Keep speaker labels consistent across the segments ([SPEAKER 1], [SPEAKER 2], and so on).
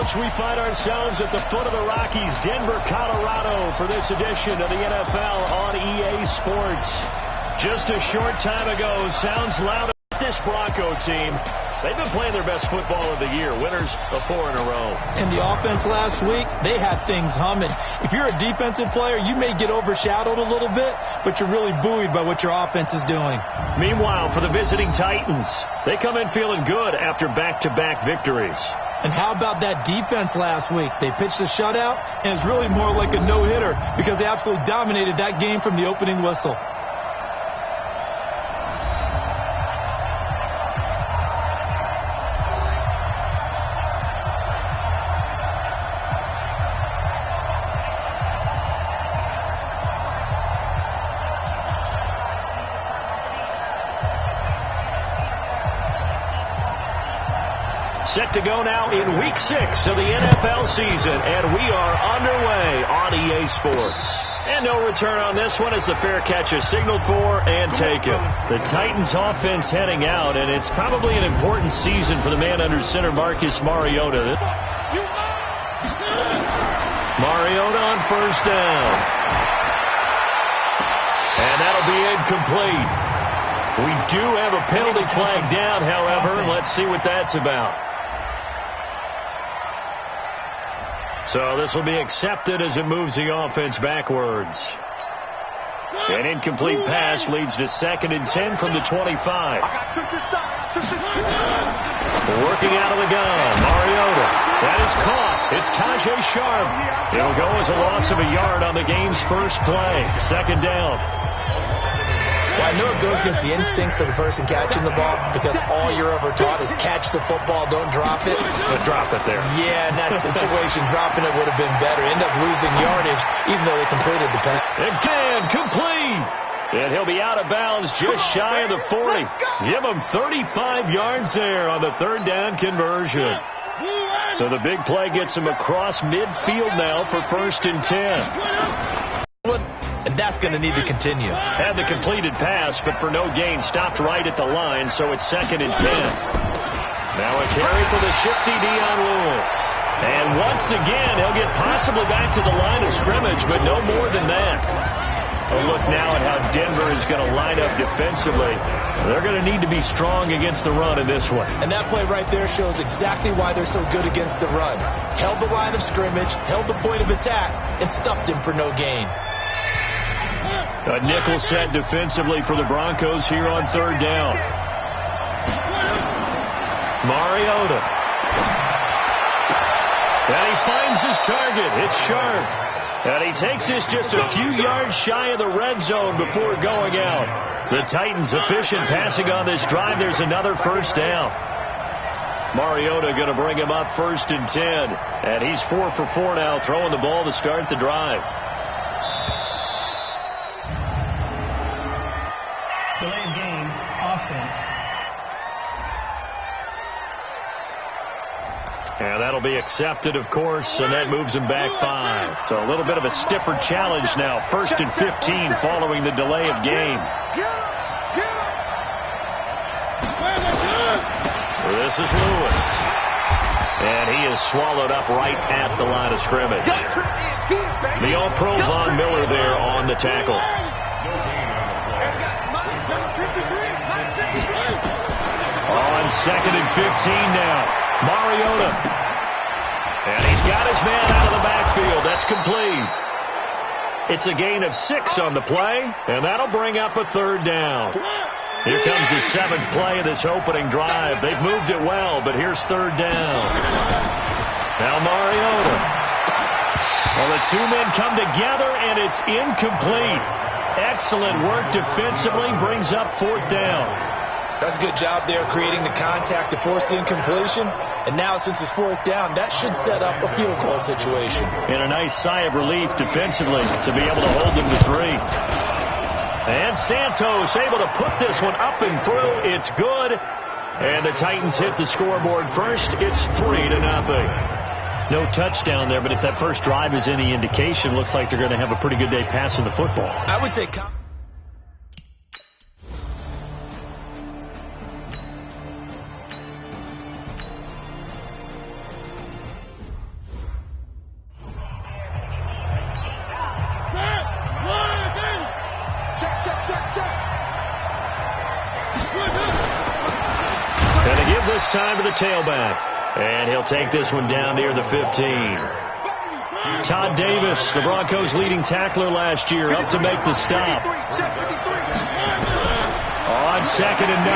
[SPEAKER 1] Folks, we find ourselves at the foot of the Rockies, Denver, Colorado, for this edition of the NFL on EA Sports. Just a short time ago, sounds loud at this Bronco team. They've been playing their best football of the year, winners of 4 in a row.
[SPEAKER 2] And the offense last week, they had things humming. If you're a defensive player, you may get overshadowed a little bit, but you're really buoyed by what your offense is doing.
[SPEAKER 1] Meanwhile, for the visiting Titans, they come in feeling good after back-to-back victories.
[SPEAKER 2] And how about that defense last week? They pitched a shutout, and it's really more like a no-hitter because they absolutely dominated that game from the opening whistle.
[SPEAKER 1] Set to go now in Week 6 of the NFL season, and we are underway on EA Sports. And no return on this one as the fair catch is signaled for and taken. The Titans offense heading out, and it's probably an important season for the man under center, Marcus Mariota. Mariota on first down. And that'll be incomplete. We do have a penalty flag down, however. Let's see what that's about. So this will be accepted as it moves the offense backwards. An incomplete pass leads to 2nd and 10 from the 25. Working out of the gun, Mariota. That is caught. It's Tajay Sharp. It'll go as a loss of a yard on the game's first play. 2nd down.
[SPEAKER 2] Well, I know it goes against the instincts of the person catching the ball because all you're ever taught is catch the football, don't drop it.
[SPEAKER 1] But drop it there.
[SPEAKER 2] Yeah, in that situation, dropping it would have been better. End up losing yardage, even though they completed the pass.
[SPEAKER 1] Again, complete. And he'll be out of bounds just shy of the 40. Give him 35 yards there on the 3rd down conversion. So the big play gets him across midfield now for 1st and 10.
[SPEAKER 2] And that's going to need to continue.
[SPEAKER 1] Had the completed pass, but for no gain, stopped right at the line, so it's 2nd and 10. Now a carry for the shifty Dion Lewis. And once again, he'll get possibly back to the line of scrimmage, but no more than that. A look now at how Denver is going to line up defensively. They're going to need to be strong against the run in this one.
[SPEAKER 2] And that play right there shows exactly why they're so good against the run. Held the line of scrimmage, held the point of attack, and stuffed him for no gain.
[SPEAKER 1] A nickel set defensively for the Broncos here on 3rd down. Mariota. And he finds his target. It's Sharp. And he takes this just a few yards shy of the red zone before going out. The Titans efficient passing on this drive. There's another 1st down. Mariota going to bring him up 1st and 10. And he's 4 for 4 now, throwing the ball to start the drive.
[SPEAKER 3] Delayed game, offense.
[SPEAKER 1] And that'll be accepted, of course, and that moves him back 5. So a little bit of a stiffer challenge now. 1st and 15 following the delay of game. This is Lewis. And he is swallowed up right at the line of scrimmage. The All-Pro Von Miller there on the tackle. On 2nd and 15 now. Mariota. And he's got his man out of the backfield. That's complete. It's a gain of 6 on the play, and that'll bring up a 3rd down. Here comes the 7th play of this opening drive. They've moved it well, but here's 3rd down. Now Mariota. Well, the two men come together, and it's incomplete. Excellent work defensively, brings up 4th down.
[SPEAKER 2] That's a good job there creating the contact to force the incompletion. And now since it's 4th down, that should set up a field goal situation.
[SPEAKER 1] And a nice sigh of relief defensively to be able to hold them to 3. And Santos able to put this one up and through. It's good. And the Titans hit the scoreboard first. It's 3-0. No touchdown there, but if that first drive is any indication, looks like they're going to have a pretty good day passing the football.
[SPEAKER 2] I would say...
[SPEAKER 1] time to the tailback. And he'll take this one down near the 15. Todd Davis, the Broncos' leading tackler last year, up to make the stop. On 2nd and 9,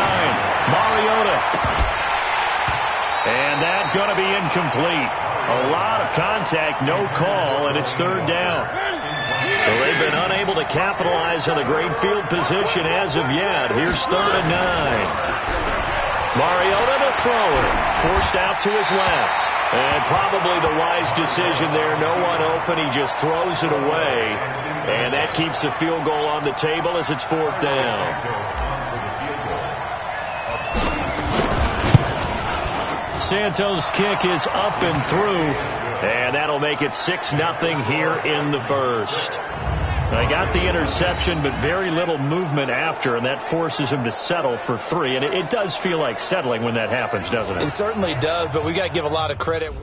[SPEAKER 1] Mariota. And that's going to be incomplete. A lot of contact, no call, and it's 3rd down. So they've been unable to capitalize on the great field position as of yet. Here's 3rd and 9. Mariota to throw it. Forced out to his left. And probably the wise decision there. No one open. He just throws it away. And that keeps the field goal on the table as it's 4th down. Santos' kick is up and through. And that'll make it 6-0 here in the first. They got the interception, but very little movement after, and that forces him to settle for 3. And it does feel like settling when that happens, doesn't it?
[SPEAKER 2] It certainly does, but we got to give a lot of credit.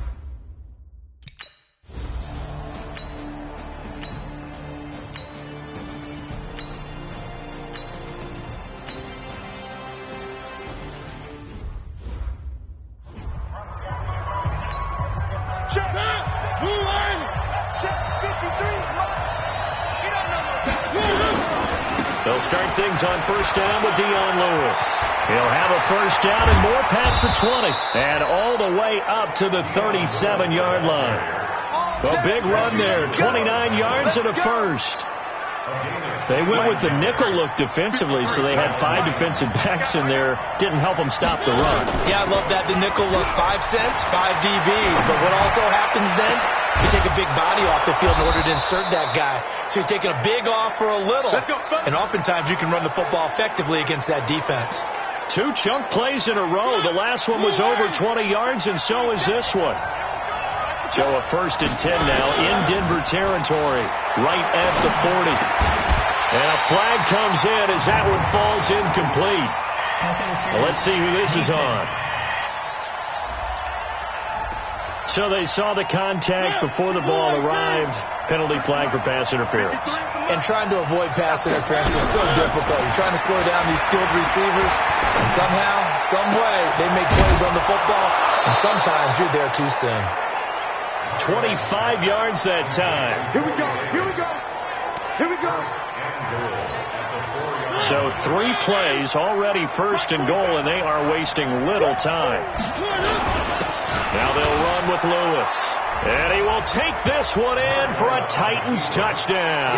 [SPEAKER 1] They'll start things on 1st down with Dion Lewis. He'll have a 1st down and more past the 20. And all the way up to the 37-yard line. A big run there. 29 yards and a 1st. They went with the nickel look defensively, so they had 5 defensive backs in there. Didn't help them stop the run.
[SPEAKER 2] Yeah, I love that. The nickel look. 5 cents, 5 DBs. But what also happens then? You take a big body off the field in order to insert that guy. So you're taking a big off for a little. And oftentimes you can run the football effectively against that defense.
[SPEAKER 1] 2 chunk plays in a row. The last one was over 20 yards, and so is this one. So a 1st and 10 now in Denver territory, right at the 40. And a flag comes in as that one falls incomplete. Well, let's see who this is on. So they saw the contact before the ball arrived. Penalty flag for pass interference.
[SPEAKER 2] And trying to avoid pass interference is so difficult. You're trying to slow down these skilled receivers, and somehow, some way, they make plays on the football, and sometimes you're there too soon.
[SPEAKER 1] 25 yards that time.
[SPEAKER 4] Here we go. Here we go. Here we go.
[SPEAKER 1] So 3 plays, already 1st and goal, and they are wasting little time. Now they'll run with Lewis. And he will take this one in for a Titans touchdown.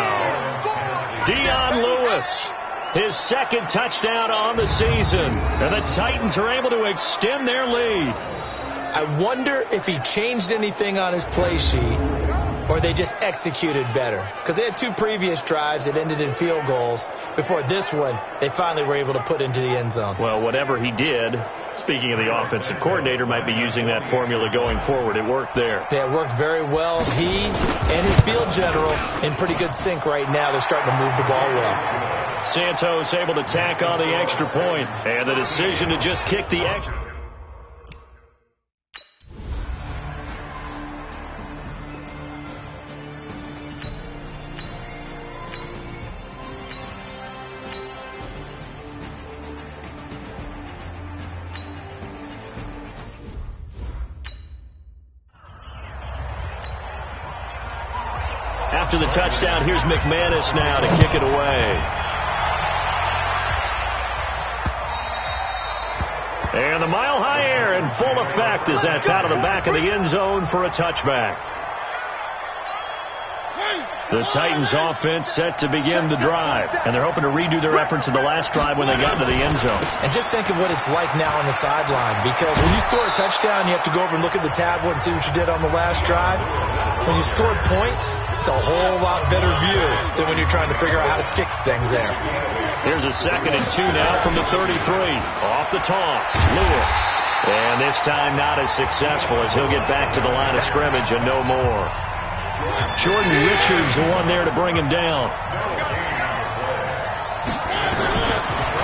[SPEAKER 1] Dion Lewis, his 2nd touchdown on the season. And the Titans are able to extend their lead.
[SPEAKER 2] I wonder if he changed anything on his play sheet or they just executed better. Because they had 2 previous drives that ended in field goals. Before this one, they finally were able to put into the end zone.
[SPEAKER 1] Well, whatever he did, speaking of the offensive coordinator, might be using that formula going forward. It worked there.
[SPEAKER 2] Yeah, it worked very well. He and his field general in pretty good sync right now. They're starting to move the ball well.
[SPEAKER 1] Santos able to tack on the extra point. And the decision to just kick the extra. After the touchdown, here's McManus now to kick it away. And the mile-high air in full effect as that's out of the back of the end zone for a touchback. The Titans offense set to begin the drive, and they're hoping to redo their efforts in the last drive when they got into the end zone.
[SPEAKER 2] And just think of what it's like now on the sideline, because when you score a touchdown, you have to go over and look at the tablet and see what you did on the last drive. When you scored points, it's a whole lot better view than when you're trying to figure out how to fix things there.
[SPEAKER 1] Here's a 2nd and 2 now from the 33. Off the toss, Lewis. And this time not as successful as he'll get back to the line of scrimmage and no more. Jordan Richards, the one there to bring him down.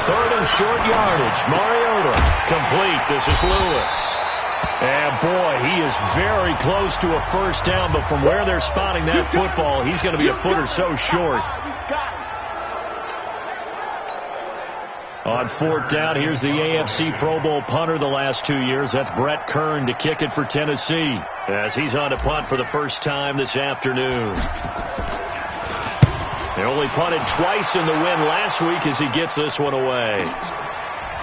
[SPEAKER 1] 3rd and short yardage. Mariota complete. This is Lewis. And boy, he is very close to a 1st down, but from where they're spotting that football, he's going to be a foot or so short. On fourth down, here's the AFC Pro Bowl punter the last 2 years. That's Brett Kern to kick it for Tennessee, as he's on to punt for the first time this afternoon. They only punted twice in the win last week as he gets this one away.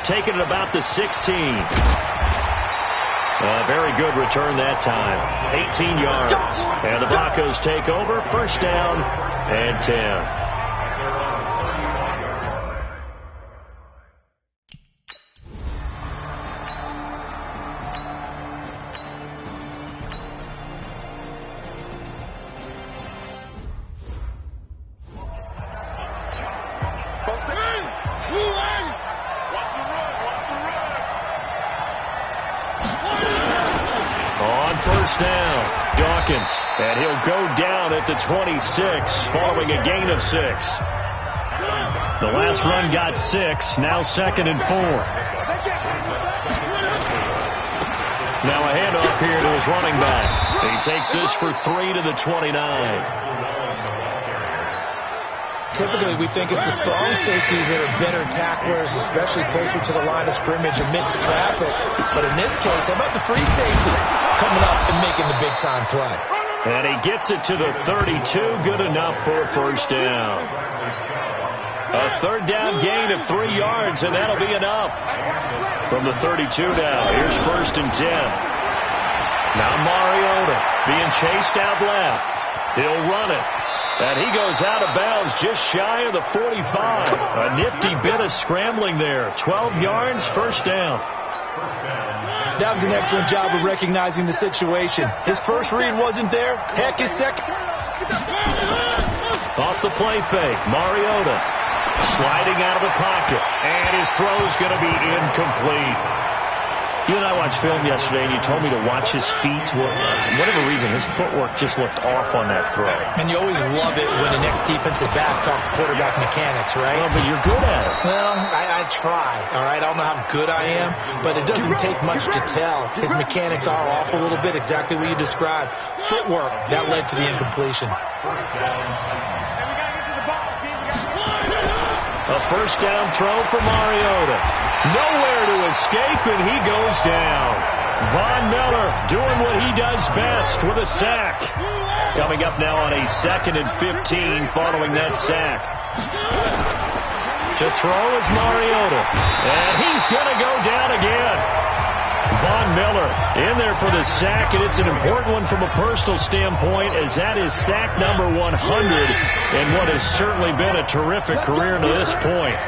[SPEAKER 1] Taking it about the 16. Very good return that time. 18 yards. And the Broncos take over. First down and 10. And he'll go down at the 26 following a gain of 6. The last run got 6. Now 2nd and 4. Now a handoff here to his running back. He takes this for 3 to the 29.
[SPEAKER 2] Typically, we think it's the strong safeties that are better tacklers, especially closer to the line of scrimmage amidst traffic. But in this case, how about the free safety coming up and making the big-time play?
[SPEAKER 1] And he gets it to the 32. Good enough for a first down. A third down gain of 3 yards, and that'll be enough. From the 32 now, here's 1st and 10. Now Mariota being chased out left. He'll run it. And he goes out of bounds just shy of the 45. A nifty bit of scrambling there. 12 yards, first down.
[SPEAKER 2] That was an excellent job of recognizing the situation. His first read wasn't there. Heck, his second.
[SPEAKER 1] Off the play fake, Mariota sliding out of the pocket. And his throw's going to be incomplete. You and I watched film yesterday, and you told me to watch his feet. Well, for whatever reason, his footwork just looked off on that throw.
[SPEAKER 2] And you always love it when the next defensive back talks quarterback mechanics, right?
[SPEAKER 1] Well, but you're good at it.
[SPEAKER 2] Well, I try, all right? I don't know how good I am, but it doesn't take much to tell. His mechanics are off a little bit, exactly what you described. Footwork, that led to the incompletion.
[SPEAKER 1] A first down throw for Mariota. Nowhere to escape, and he goes down. Von Miller doing what he does best with a sack. Coming up now on a 2nd and 15 following that sack. To throw is Mariota. And he's going to go down again. Von Miller in there for the sack, and it's an important one from a personal standpoint, as that is sack number 100 in what has certainly been a terrific career to this point.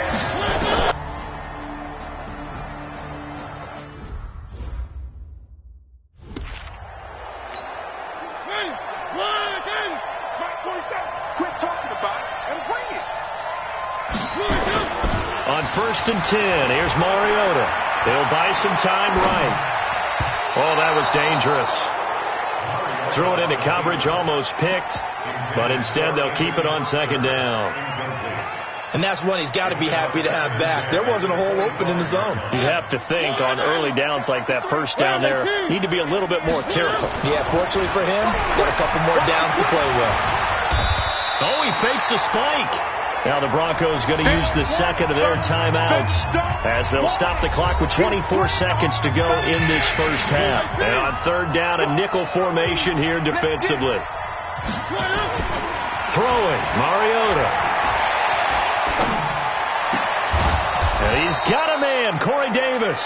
[SPEAKER 4] Quit talking about it and bring it.
[SPEAKER 1] On 1st and 10, here's Mariota. They'll buy some time right. Oh, that was dangerous. Threw it into coverage, almost picked, but instead they'll keep it on 2nd down.
[SPEAKER 2] And that's one he's got to be happy to have back. There wasn't a hole open in the zone.
[SPEAKER 1] You'd have to think on early downs like that first down there, need to be a little bit more careful.
[SPEAKER 2] Yeah, fortunately for him, got a couple more downs to play with.
[SPEAKER 1] Oh, he fakes a spike. Now the Broncos going to use the second of their timeouts as they'll stop the clock with 24 seconds to go in this first half. And on 3rd down, a nickel formation here defensively. Throwing, Mariota. And he's got a man, Corey Davis.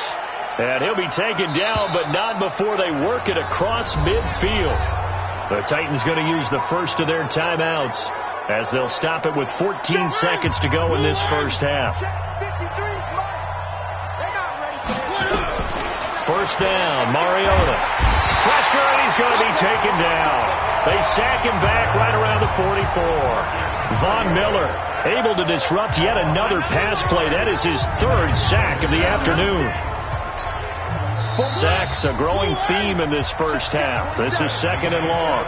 [SPEAKER 1] And he'll be taken down, but not before they work it across midfield. The Titans going to use the first of their timeouts as they'll stop it with 14 seconds to go in this first half. First down, Mariota. Pressure, and he's going to be taken down. They sack him back right around the 44. Von Miller able to disrupt yet another pass play. That is his 3rd sack of the afternoon. Sacks, a growing theme in this first half. This is 2nd and long.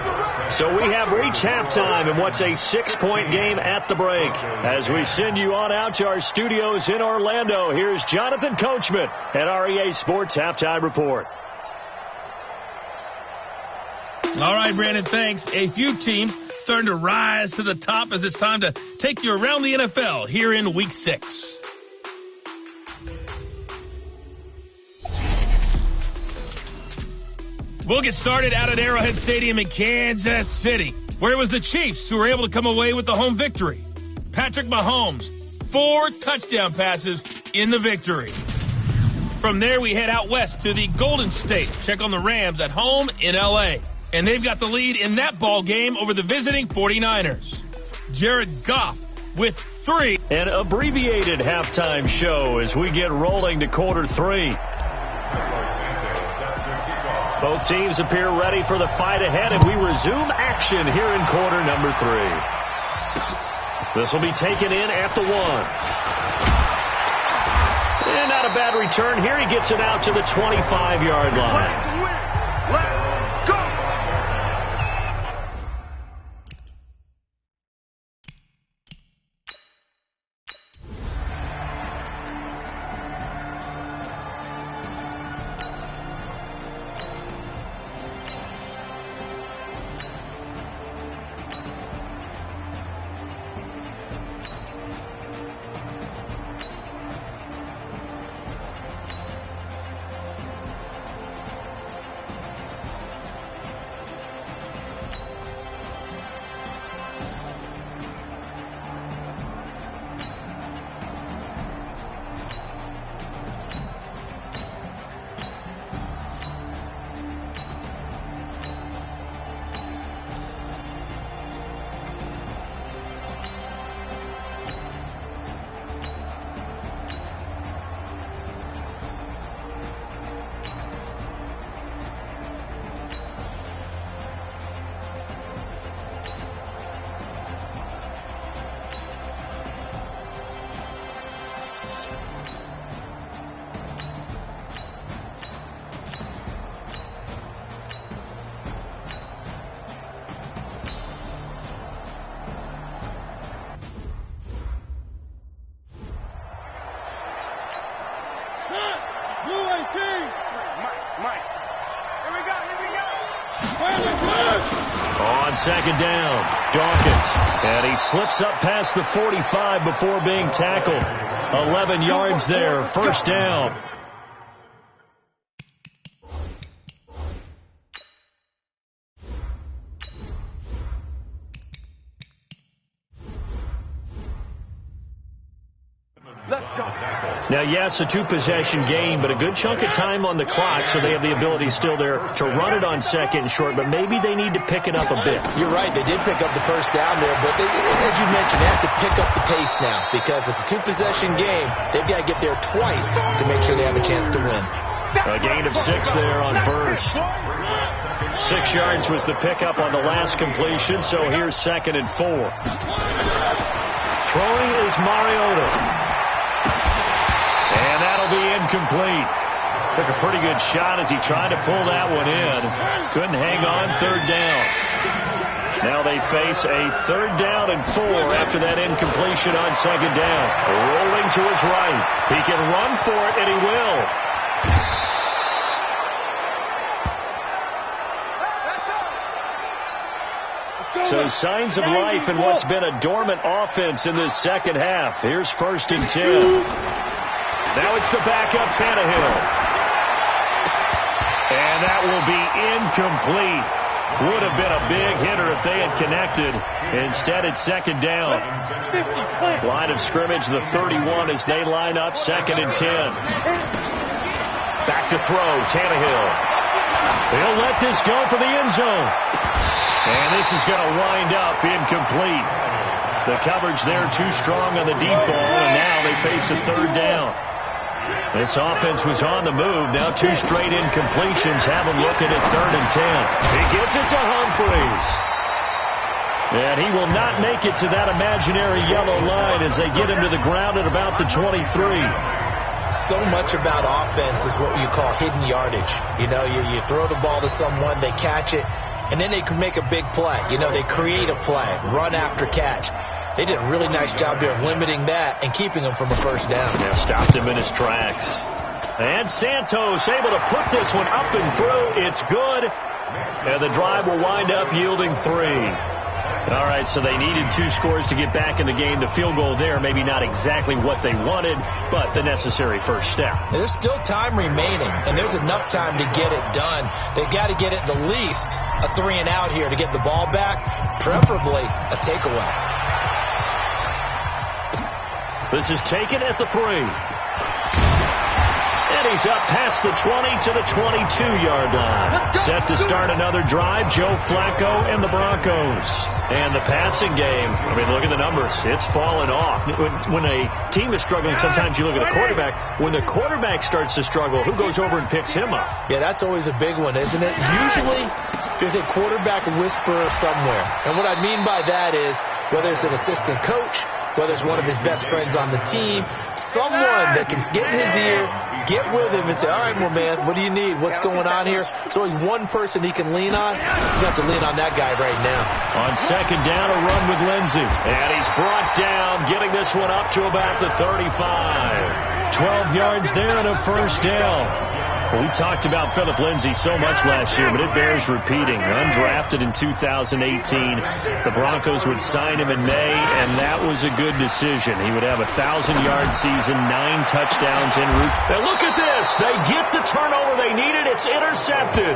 [SPEAKER 1] So we have reached halftime in what's a 6-point game at the break. As we send you on out to our studios in Orlando, here's Jonathan Coachman at REA Sports Halftime Report.
[SPEAKER 5] All right, Brandon, thanks. A few teams starting to rise to the top as it's time to take you around the NFL here in Week 6. We'll get started out at Arrowhead Stadium in Kansas City, where it was the Chiefs who were able to come away with the home victory. Patrick Mahomes, 4 touchdown passes in the victory. From there, we head out west to the Golden State. Check on the Rams at home in L.A. And they've got the lead in that ball game over the visiting 49ers. Jared Goff with 3.
[SPEAKER 1] An abbreviated halftime show as we get rolling to quarter 3. Both teams appear ready for the fight ahead, and we resume action here in quarter number 3. This will be taken in at the 1. And not a bad return here. He gets it out to the 25-yard line.
[SPEAKER 4] Let's go!
[SPEAKER 1] On second down, Dawkins. And he slips up past the 45 before being tackled. 11 yards there, first down. Now, yes, a 2-possession game, but a good chunk of time on the clock, so they have the ability still there to run it on second and short, but maybe they need to pick it up a bit.
[SPEAKER 2] You're right. They did pick up the first down there, but as you mentioned, they have to pick up the pace now because it's a 2-possession game. They've got to get there twice to make sure they have a chance to win.
[SPEAKER 1] A gain of 6 there on first. 6 yards was the pickup on the last completion, so here's second and 4. Throwing is Mariota. And that'll be incomplete. Took a pretty good shot as he tried to pull that one in. Couldn't hang on, third down. Now they face a 3rd down and 4 after that incompletion on second down. Rolling to his right. He can run for it, and he will. So signs of life in what's been a dormant offense in this second half. Here's 1st and 10. Now it's the backup Tannehill. And that will be incomplete. Would have been a big hitter if they had connected. Instead, it's second down. Line of scrimmage, the 31 as they line up, 2nd and 10. Back to throw, Tannehill. He'll let this go for the end zone. And this is going to wind up incomplete. The coverage there too strong on the deep ball, and now they face a 3rd down. This offense was on the move. Now 2 straight incompletions have him looking at 3rd and 10. He gets it to Humphries. And he will not make it to that imaginary yellow line as they get him to the ground at about the 23.
[SPEAKER 2] So much about offense is what you call hidden yardage. You know, you throw the ball to someone, they catch it, and then they can make a big play. You know, they create a play, run after catch. They did a really nice job there of limiting that and keeping him from a first down.
[SPEAKER 1] Yeah, stopped him in his tracks. And Santos able to put this one up and through. It's good. And the drive will wind up yielding 3. All right, so they needed 2 scores to get back in the game. The field goal there, maybe not exactly what they wanted, but the necessary first step.
[SPEAKER 2] There's still time remaining, and there's enough time to get it done. They've got to get at the least a 3-and-out here to get the ball back, preferably a takeaway.
[SPEAKER 1] This is taken at the 3. And he's up past the 20 to the 22-yard line. Set to start another drive, Joe Flacco and the Broncos. And the passing game, I mean, look at the numbers. It's fallen off. When a team is struggling, sometimes you look at the quarterback. When the quarterback starts to struggle, who goes over and picks him up?
[SPEAKER 2] Yeah, that's always a big one, isn't it? Usually, there's a quarterback whisperer somewhere. And what I mean by that is, whether it's an assistant coach, whether it's one of his best friends on the team, someone that can get in his ear, get with him and say, all right, well, man, what do you need? What's going on here? There's always one person he can lean on. He's going to have to lean on that guy right now.
[SPEAKER 1] On second down, a run with Lindsey. And he's brought down, getting this one up to about the 35. 12 yards there and a first down. Well, we talked about Phillip Lindsay so much last year, but it bears repeating. Undrafted in 2018. The Broncos would sign him in May, and that was a good decision. He would have a 1,000-yard season, 9 touchdowns en route. Now look at this. They get the turnover they needed. It's intercepted.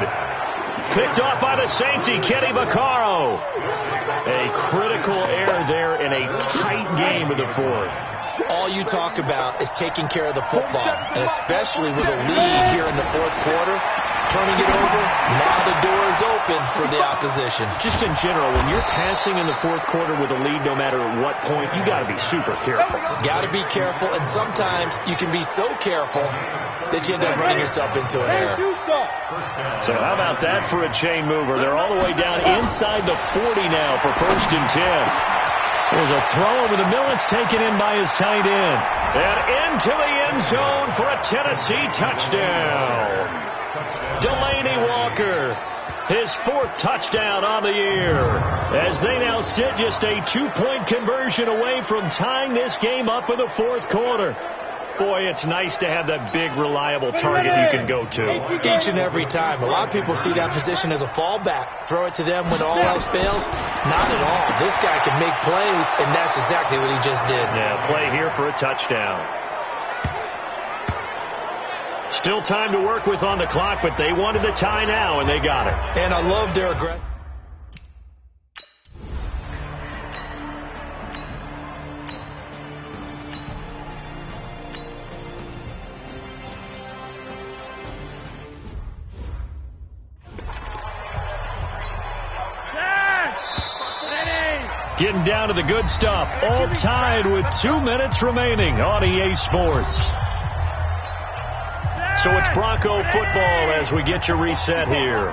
[SPEAKER 1] Picked off by the safety, Kenny Vaccaro. A critical error there in a tight game of the 4th.
[SPEAKER 2] All you talk about is taking care of the football, and especially with a lead here in the 4th quarter, turning it over, now the door is open for the opposition.
[SPEAKER 1] Just in general, when you're passing in the 4th quarter with a lead, no matter what point, you got to be super careful.
[SPEAKER 2] Got to be careful, and sometimes you can be so careful that you end up running yourself into an error.
[SPEAKER 1] So how about that for a chain mover? They're all the way down inside the 40 now for 1st and 10. There's a throw over the middle. It's taken in by his tight end. And into the end zone for a Tennessee touchdown. Delaney Walker, his 4th touchdown on the year. As they now sit just a 2-point conversion away from tying this game up in the 4th quarter. Boy, it's nice to have that big, reliable target you can go to.
[SPEAKER 2] Each and every time. A lot of people see that position as a fallback. Throw it to them when all else fails. Not at all. This guy can make plays, and that's exactly what he just did.
[SPEAKER 1] Yeah, play here for a touchdown. Still time to work with on the clock, but they wanted the tie now, and they got it.
[SPEAKER 2] And I love their aggressive.
[SPEAKER 1] Getting down to the good stuff. All tied with 2 minutes remaining on EA Sports. So it's Bronco football as we get you reset here.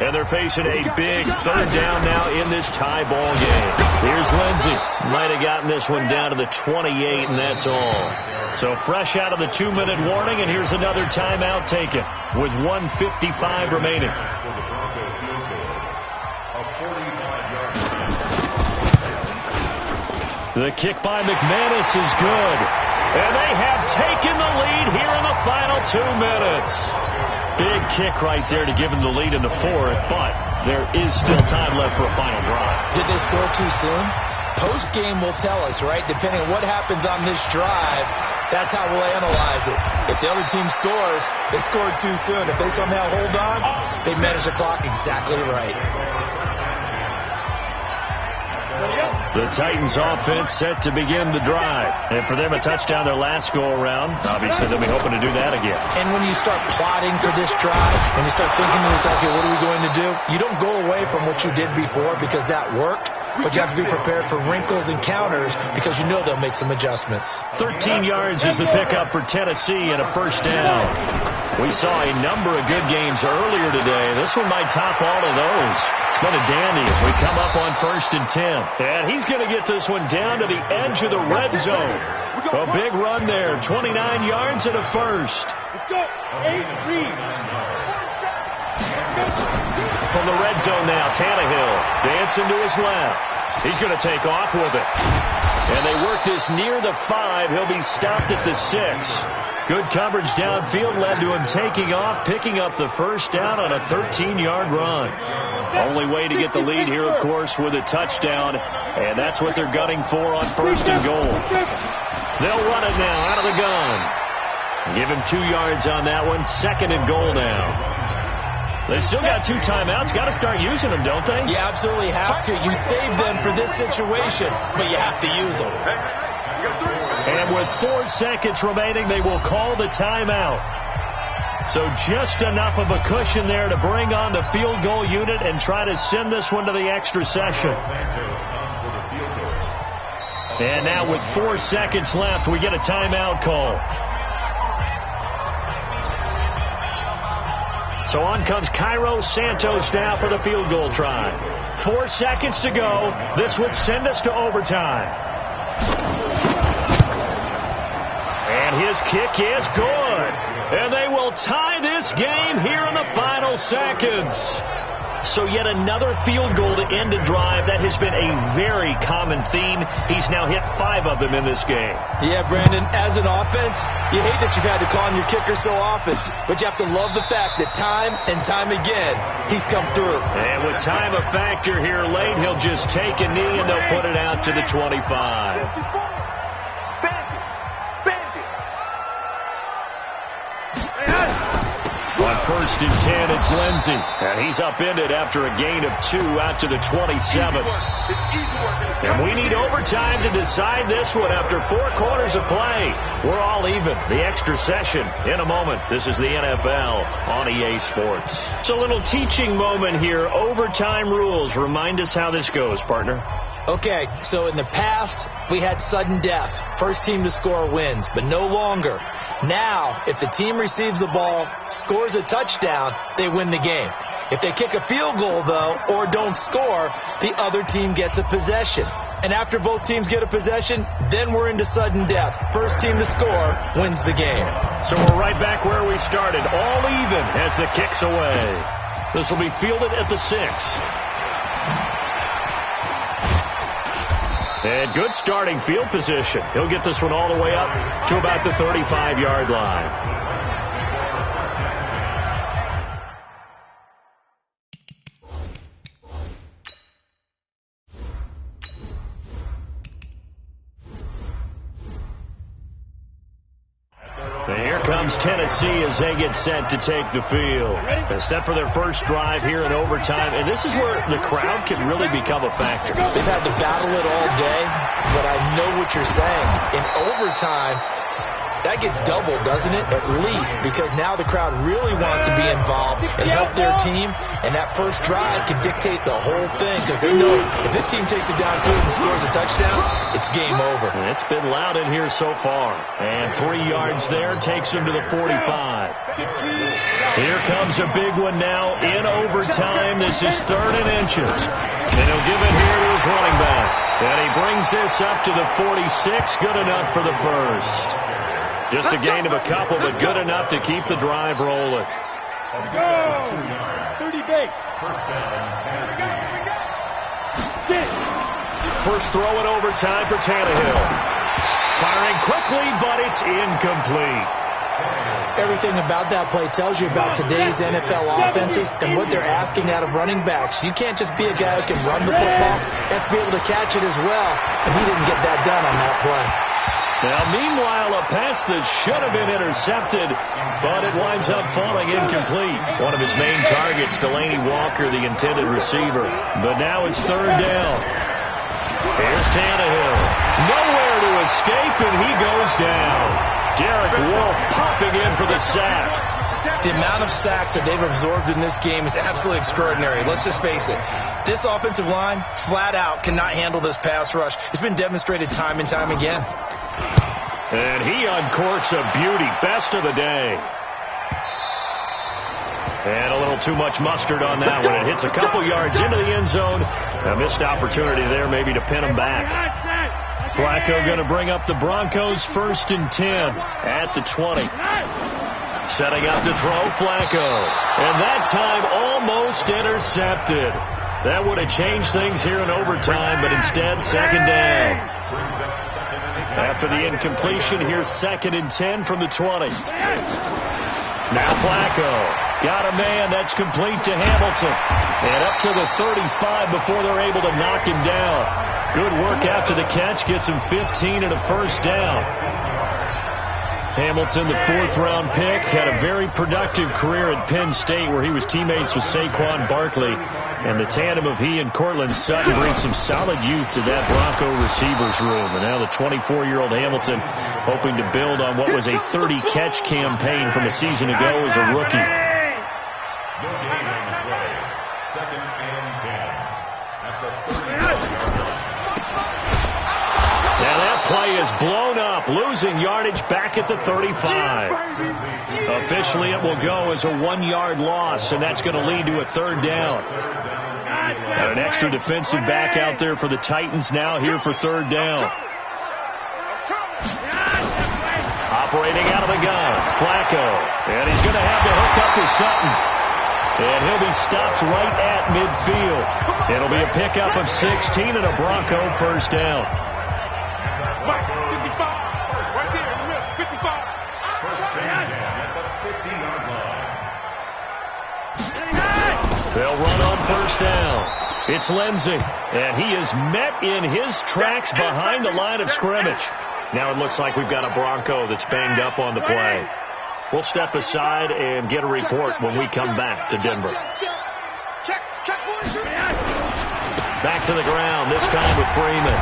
[SPEAKER 1] And they're facing a big 3rd down now in this tie ball game. Here's Lindsey. Might have gotten this one down to the 28, and that's all. So fresh out of the 2-minute warning, and here's another timeout taken with 1:55 remaining. The kick by McManus is good. And they have taken the lead here in the final 2 minutes. Big kick right there to give them the lead in the 4th, but there is still time left for a final drive.
[SPEAKER 2] Did they score too soon? Post-game will tell us, right? Depending on what happens on this drive, that's how we'll analyze it. If the other team scores, they scored too soon. If they somehow hold on, they manage the clock exactly right.
[SPEAKER 1] The Titans offense set to begin the drive. And for them, a touchdown their last go-around. Obviously, they'll be hoping to do that again.
[SPEAKER 2] And when you start plotting for this drive, and you start thinking to yourself, okay, what are we going to do? You don't go away from what you did before because that worked. But you have to be prepared for wrinkles and counters because you know they'll make some adjustments.
[SPEAKER 1] 13 yards is the pickup for Tennessee and a first down. We saw a number of good games earlier today. This one might top all of those. It's been a dandy as we come up on 1st and 10. And he's going to get this one down to the edge of the red zone. A big run there. 29 yards and a first.
[SPEAKER 4] Let's go. 8 read.
[SPEAKER 1] From the red zone now, Tannehill dancing to his left. He's going to take off with it. And they work this near the 5. He'll be stopped at the 6. Good coverage downfield led to him taking off, picking up the first down on a 13-yard run. Only way to get the lead here, of course, with a touchdown, and that's what they're gunning for on 1st and goal. They'll run it now out of the gun. Give him 2 yards on that one. 2nd and goal now. They still got 2 timeouts. Got to start using them, don't they?
[SPEAKER 2] You absolutely have to. You save them for this situation, but you have to use them.
[SPEAKER 1] And with 4 seconds remaining, they will call the timeout. So just enough of a cushion there to bring on the field goal unit and try to send this one to the extra session. And now with 4 seconds left, we get a timeout call. So on comes Cairo Santos now for the field goal try. 4 seconds to go. This would send us to overtime. And his kick is good. And they will tie this game here in the final seconds. So yet another field goal to end a drive. That has been a very common theme. He's now hit 5 of them in this game.
[SPEAKER 2] Yeah, Brandon, as an offense, you hate that you've had to call on your kicker so often. But you have to love the fact that time and time again, he's come through.
[SPEAKER 1] And with time a factor here late, he'll just take a knee and they'll put it out to the 25. On 1st and 10, it's Lindsey. And he's upended after a gain of 2 out to the 27. And we need overtime to decide this one after 4 quarters of play. We're all even. The extra session in a moment. This is the NFL on EA Sports. It's a little teaching moment here. Overtime rules. Remind us how this goes, partner.
[SPEAKER 2] Okay, so in the past, we had sudden death. First team to score wins, but no longer. Now, if the team receives the ball, scores a touchdown, they win the game. If they kick a field goal, though, or don't score, the other team gets a possession. And after both teams get a possession, then we're into sudden death. First team to score wins the game.
[SPEAKER 1] So we're right back where we started, all even as the kick's away. This will be fielded at the 6. And good starting field position. He'll get this one all the way up to about the 35-yard line. Here comes Tennessee as they get set to take the field. They're set for their first drive here in overtime, and this is where the crowd can really become a factor.
[SPEAKER 2] They've had to battle it all day, but I know what you're saying. In overtime, that gets doubled, doesn't it? At least, because now the crowd really wants to be involved and help their team, and that first drive can dictate the whole thing because they know if this team takes it downfield and scores a touchdown, it's game over.
[SPEAKER 1] And it's been loud in here so far. And 3 yards there takes him to the 45. Here comes a big one now in overtime. This is 3rd and inches. And he'll give it here to his running back. And he brings this up to the 46. Good enough for the first. Just a gain of a couple, but good enough to keep the drive rolling.
[SPEAKER 4] Go! 30 base.
[SPEAKER 1] First throw in overtime for Tannehill. Firing quickly, but it's incomplete.
[SPEAKER 2] Everything about that play tells you about today's NFL offenses and what they're asking out of running backs. You can't just be a guy who can run the football. You have to be able to catch it as well, and he didn't get that done on that play.
[SPEAKER 1] Now, meanwhile, a pass that should have been intercepted, but it winds up falling incomplete. One of his main targets, Delaney Walker, the intended receiver. But now it's 3rd down. Here's Tannehill. Nowhere to escape, and he goes down. Derek Wolfe popping in for the sack.
[SPEAKER 2] The amount of sacks that they've absorbed in this game is absolutely extraordinary. Let's just face it. This offensive line, flat out, cannot handle this pass rush. It's been demonstrated time and time again.
[SPEAKER 1] And he uncorks a beauty. Best of the day. And a little too much mustard on that one. It hits a couple yards into the end zone. A missed opportunity there maybe to pin him back. Flacco going to bring up the Broncos 1st and 10 at the 20. Setting up to throw, Flacco. And that time almost intercepted. That would have changed things here in overtime, but instead 2nd down. After the incompletion, here's 2nd and 10 from the 20. Now Flacco. Got a man. That's complete to Hamilton. And up to the 35 before they're able to knock him down. Good work after the catch. Gets him 15 and a first down. Hamilton, the fourth-round pick, had a very productive career at Penn State where he was teammates with Saquon Barkley. And the tandem of he and Cortland Sutton brings some solid youth to that Bronco receivers room. And now the 24-year-old Hamilton hoping to build on what was a 30-catch campaign from a season ago as a rookie.
[SPEAKER 4] Second and 10 at the 30-yard line.
[SPEAKER 1] Now that play is blown up, losing yardage back at the 35. Officially, it will go as a 1-yard loss, and that's going to lead to a third down. And an extra defensive back out there for the Titans now here for third down. Operating out of the gun, Flacco. And he's going to have to hook up with Sutton. And he'll be stopped right at midfield. It'll be a pickup of 16 and a Bronco first down.
[SPEAKER 4] 55. Right there in the middle. 55. First down at the 50-yard line.
[SPEAKER 1] They'll run on first down. It's Lindsey, and he is met in his tracks behind the line of scrimmage. Now it looks like we've got a Bronco that's banged up on the play. We'll step aside and get a report when we come back to Denver. Back to the ground, this time with Freeman.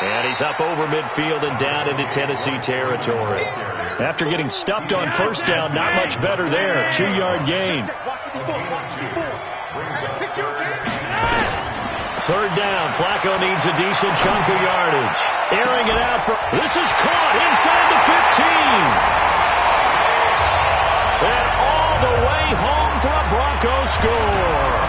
[SPEAKER 1] And he's up over midfield and down into Tennessee territory. After getting stuffed on first down, not much better there. 2-yard gain. Third down. Flacco needs a decent chunk of yardage. Airing it out for... This is caught inside the 15. And all the way home for a Bronco score.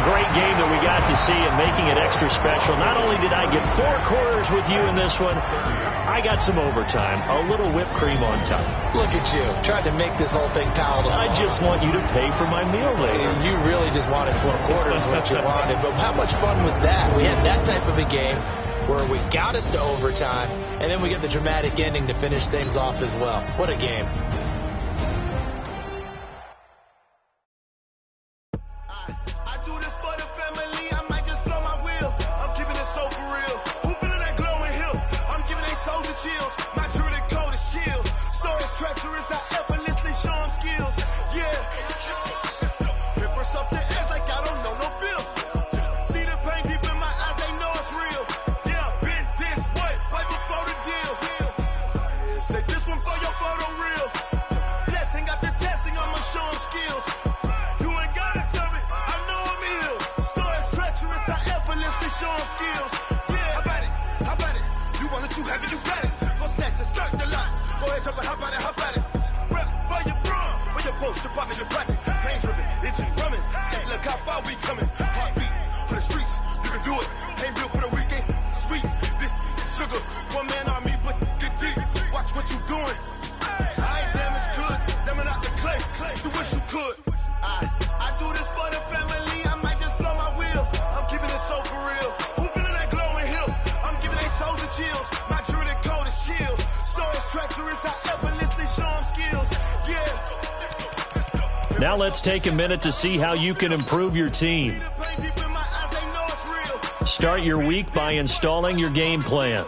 [SPEAKER 1] Great game that we got to see and making it extra special. Not only did I get 4 quarters with you in this one, I got some overtime, a little whipped cream on top.
[SPEAKER 2] Look at you, trying to make this whole thing palatable.
[SPEAKER 1] I just want you to pay for my meal later.
[SPEAKER 2] You really just wanted 4 quarters what you wanted, but how much fun was that? We had that type of a game where we got us to overtime, and then we get the dramatic ending to finish things off as well. What a game.
[SPEAKER 1] Now let's take a minute to see how you can improve your team. Start your week by installing your game plan.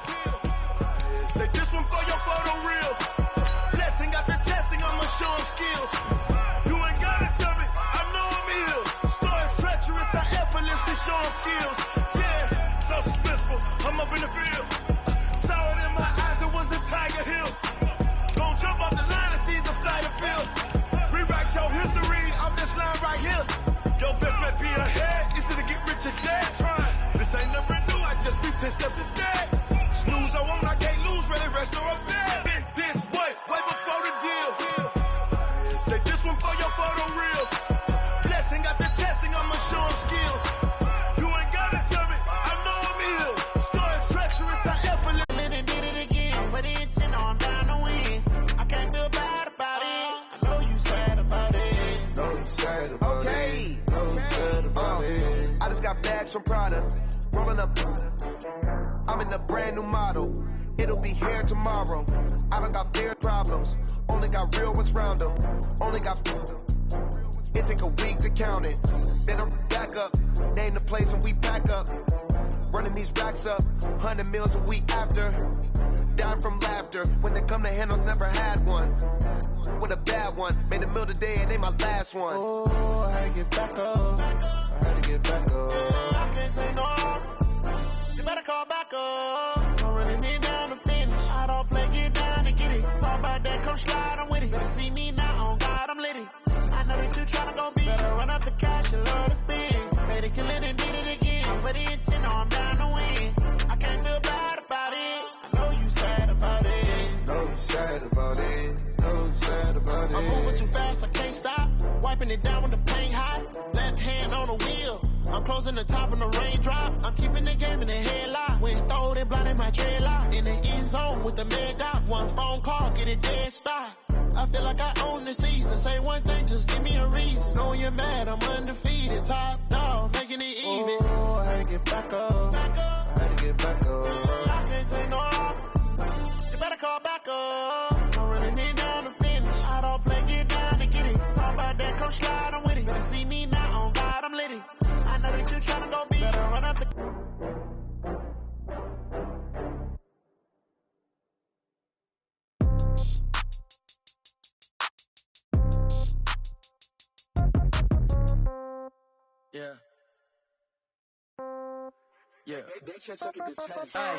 [SPEAKER 6] From Prada, on a I'm in a brand new model. It'll be here tomorrow. I don't got fear problems. Only got real ones round them. Only got it take a week to count it. Then I'm back up. Name the place and we pack up. Running these racks up. 100 meals a week after. Dying from laughter. When they come to handles, never had one. With a bad one. Made a meal today and ain't my last one.
[SPEAKER 7] Oh, I had to get back up. I had to get back up. I can't take no off. You better call back up. Don't really need down to finish. I don't play, get down and get it. Talk about that, come slide, I'm with it. Better see me now, on God, I'm litty. I know that you tryna go big. Better run up the cash, you love to spend. Better kill it and did it again. I'm for the intent, no, I'm down to win. I can't feel bad about it. I know you sad about it.
[SPEAKER 6] Know you sad about it. Know you sad about it.
[SPEAKER 7] I'm moving too fast, I can't stop. Wiping it down with the paint hot. Left hand on the wheel. I'm closing the top of the raindrop. I'm keeping the game in the headlock. When throw it, blinding my dreadlock. In the end zone with the mad dot. One phone call, get it dead stop. I feel like I own the season. Say one thing, just give me a reason. Knowing you're mad, I'm undefeated. Top dog, making it even.
[SPEAKER 6] Oh, I had to get back up. I had to get back up.
[SPEAKER 7] I can't take no off. You better call back up. Don't really need down to finish. I don't play, get down to get it. Talk about that, come slide, I'm with it. Better see me now, on God, I'm litty. I know that you're tryna go big. Better run up the...
[SPEAKER 8] Yeah. Yeah.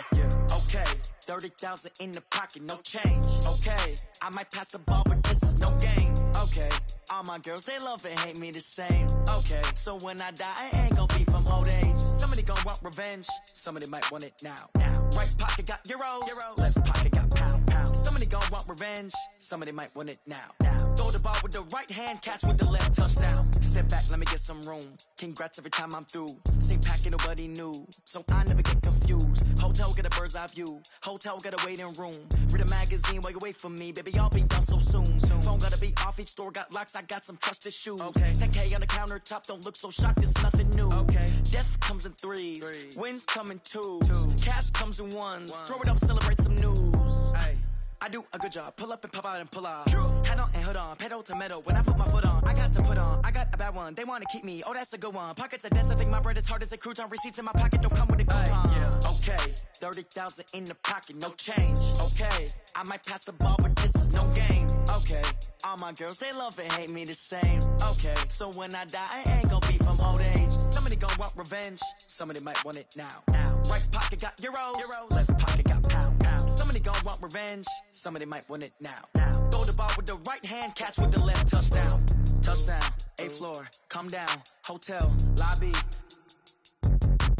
[SPEAKER 8] Yeah. Okay. 30,000 in the pocket, no change. Okay. I might pass the ball, but this is no game. Okay. All my girls, they love and hate me the same. Okay. So when I die, I ain't gon' be from old age. Somebody gon' want revenge. Somebody might want it now. Right pocket got euros. Left pocket got pound. Somebody gon' want revenge. Somebody might want it now. Throw the ball with the right hand, catch with the left, touchdown. Step back, let me get some room. Congrats every time I'm through. Same packet, nobody knew. So I never get confused. Hotel get a bird's eye view. Hotel get a waiting room. Read a magazine while you wait for me. Baby, I'll be done so soon. Phone gotta be off, each store got locks. I got some trusted shoes. Okay. 10K on the countertop, don't look so shocked, it's nothing new. Okay. Death comes in threes. Wins come in twos. Cash comes in ones. Throw it up, celebrate some news. Hey. I do a good job. Pull up and pop out and pull out. Head on and hood on. Pedal to metal. When I put my foot on, I got to put on. I got a bad one. They want to keep me. Oh, that's a good one. Pockets are dense. I think my bread is hard as a crouton. Receipts in my pocket don't come with a coupon. Yeah. Okay. 30,000 in the pocket. No change. Okay. I might pass the ball, but this is no game. Okay. All my girls, they love and hate me the same. Okay. So when I die, I ain't gonna be from old age. Somebody gon' want revenge. Somebody might want it now. Right pocket got euros. Left pocket got pound. Somebody gon' want revenge. Somebody might want it now. Throw the ball with the right hand, catch with the left, touchdown. Touchdown, 8th floor, come down, hotel, lobby.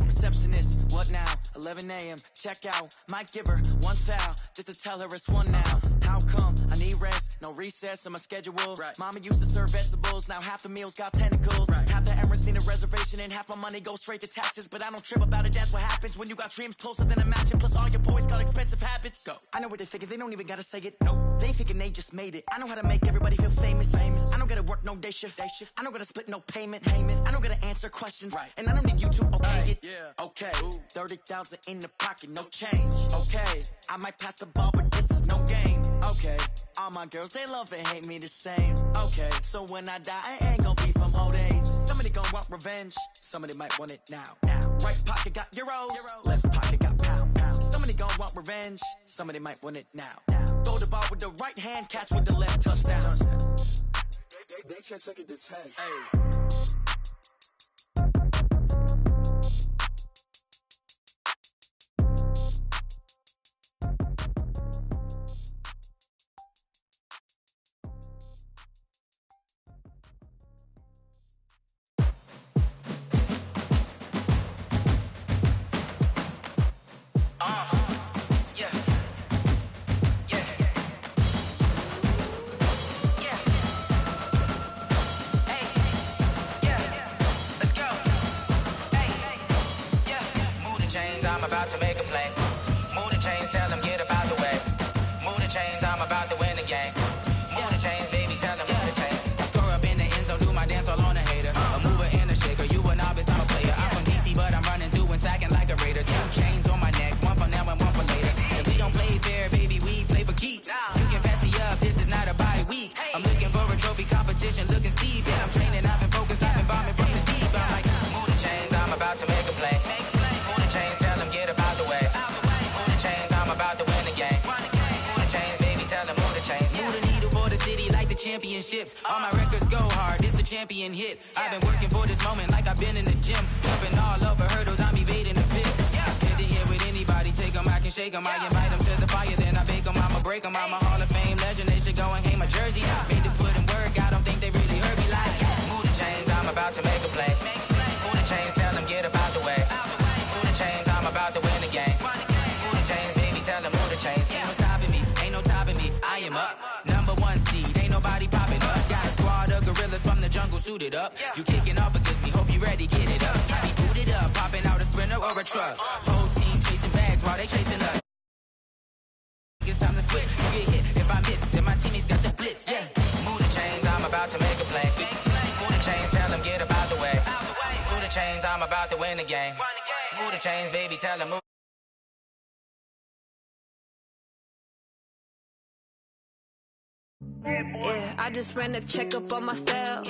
[SPEAKER 8] Receptionist, what now? 11 a.m., check out. Might give her one foul, just to tell her it's one now. How come? I need rest, no recess in my schedule. Right. Mama used to serve vegetables, now half the meals got tentacles. Right. Half the Emirates need a reservation and half my money goes straight to taxes. But I don't trip about it, that's what happens when you got dreams closer than imagine. Plus all your boys got expensive habits. Go. I know what they thinking, they don't even gotta say it. Nope. They thinking they just made it. I know how to make everybody feel famous. I don't gotta work no day shift. I don't gotta split no payment. I don't gotta answer questions. Right. And I don't need you to okay it. Yeah. Okay. 30,000 in the pocket, no change. Okay. I might pass the ball, but this is no game. Okay. All my girls, they love and hate me the same. Okay. So when I die, I ain't gonna be from old age. Somebody gon' want revenge. Somebody might want it now. Right pocket got euros. Left pocket got pound. Somebody gon' want revenge. Somebody might want it now. Throw the ball with the right hand, catch with the left, touchdown.
[SPEAKER 6] They can't take it to 10.
[SPEAKER 8] Hey.
[SPEAKER 9] championships. All my records go hard, this a champion hit. I've been working for this moment like I've been in the gym. Jumping all over hurdles, I'm evading the pit. Hit the hit with anybody, take them, I can shake them. I invite them to the fire, then I bake them, I'ma break them. I'm a Hall of Fame legend, they should go and hang my jersey. Made to put in work, I don't think they really heard me like. Move the chains, I'm about to make a play. Move the chains, tell them get about the way. Move the chains, I'm about to win the game. Move the chains, baby, tell them move the chains. Ain't no stopping me, ain't no topping me, I am up. Number one seed, ain't nobody popping up. Got a squad of gorillas from the jungle suited up. You kicking off against me, hope you ready, get it up. I be booted up, popping out a Sprinter or a truck. Whole team chasing bags while they chasing us. It's time to switch, you get hit. If I miss, then my teammates got the blitz, yeah. Move the chains, I'm about to make a play. Move the chains, tell them get about the way. Move the chains, I'm about to win the game. Move the chains, baby, tell them move.
[SPEAKER 10] Yeah, I just ran a checkup on myself.